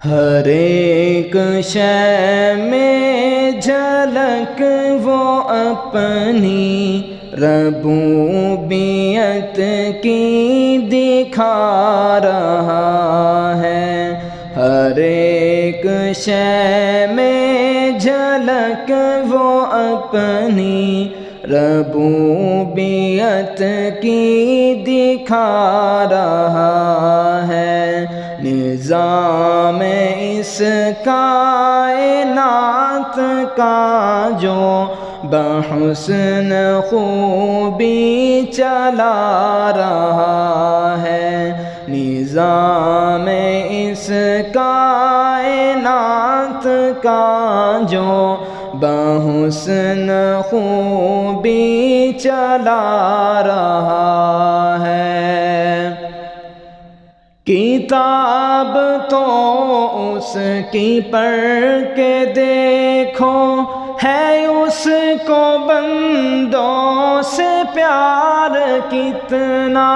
ہر ایک شے میں جھلک وہ اپنی ربوبیت کی دکھا رہا ہے۔ ہر ایک شے میں جھلک وہ اپنی ربوبیت کی دکھا رہا ہے۔ نظام اس کائنات کا جو بحسن خوبی چلا رہا ہے۔ نظام اس کائنات کا جو بحسن خوبی چلا رہا ہے۔ کتاب تو اس کی پڑھ کے دیکھو، ہے اس کو بندوں سے پیار کتنا۔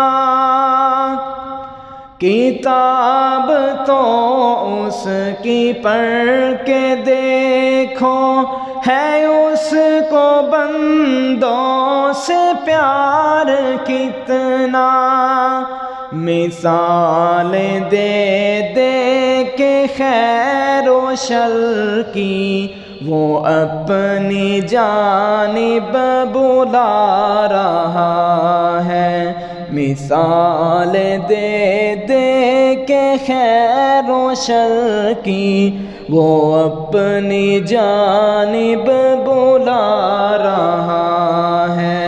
کتاب تو اس کی پڑھ کے دیکھو، ہے اس کو بندوں سے پیار کتنا۔ مثال دے دے کے خیر و شر کی وہ اپنی جانب بلا رہا ہے۔ مثال دے دے کے خیر و شر کی وہ اپنی جانب بلا رہا ہے۔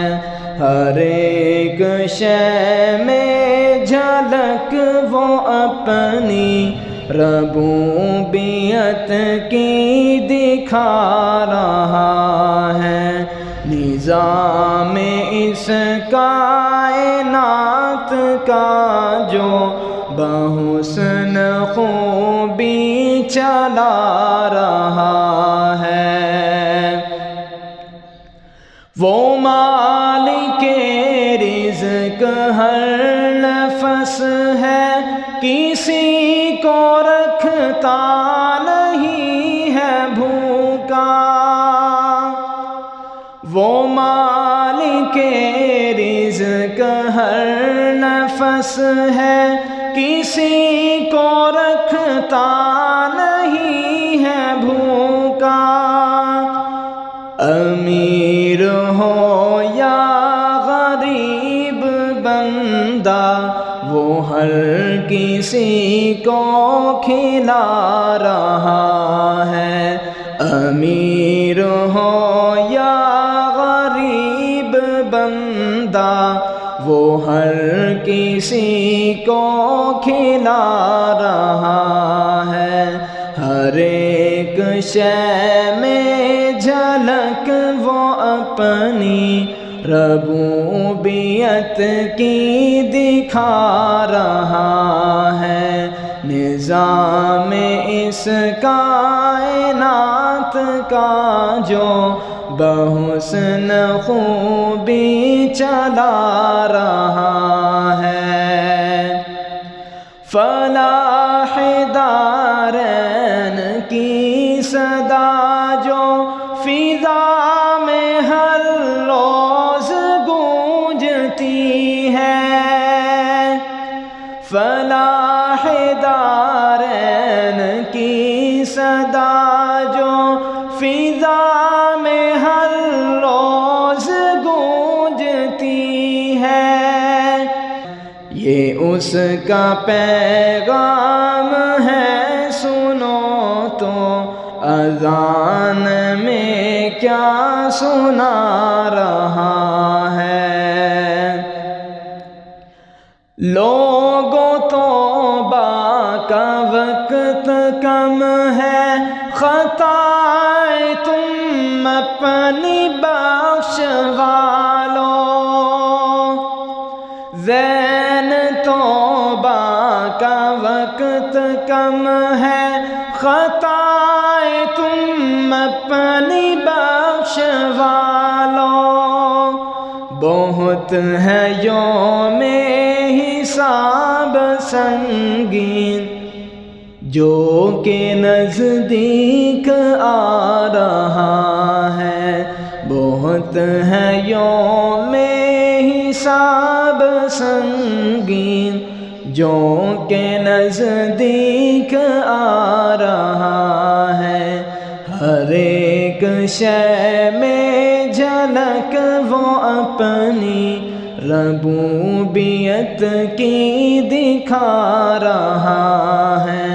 ہر ایک شے میں جھلک وہ اپنی ربوبیت کی دکھا رہا ہے۔ نظام اس کائنات کا جو بحسن خوبی چلا رہا ہے۔ وہ مالک رزق ہر نفس ہے، کسی کو رکھتا نہیں ہے بھوکا۔ وہ مالک رزق ہر نفس ہے، کسی کو رکھتا نہیں ہے بھوکا۔ امیر ہو یا غریب بندہ وہ ہر کسی کو کھلا رہا ہے۔ امیر ہو یا غریب بندہ وہ ہر کسی کو کھلا رہا ہے۔ ہر ایک شے میں جھلک وہ اپنی ربوبیت کی دکھا رہا ہے۔ نظام اس کائنات کا جو بحسن خوبی چلا رہا ہے۔ فلاح دارین کی صدا جو فضا میں ہر روز گونجتی ہے۔ فلاح دارین کی صدا جو فضا میں ہر روز گونجتی ہے۔ یہ اس کا پیغام ہے، سنو تو اذان میں کیا سنا رہا ہے۔ لوگوں توبہ کا وقت کم ہے، خطائیں تم اپنی بخشوا لو۔ زین توبہ کا وقت کم ہے، خطائیں تم اپنی بخشوا لو۔ بہت ہے یوم حساب سنگین جو کہ نزدیک آ رہا ہے، بہت ہے یوم حساب سنگین، جو کہ نزدیک آ رہا ہے۔ ہر ایک شے میں جھلک وہ اپنی ربوبیت کی دکھا رہا ہے۔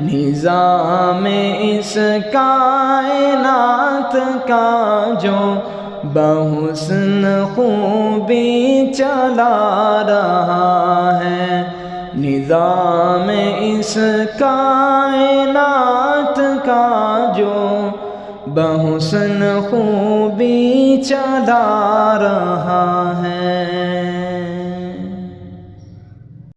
نظام اس کائنات کا جو بحسن خوبی چلا رہا ہے، نظام اس کائنات کا جو بحسن خوبی چلا رہا ہے۔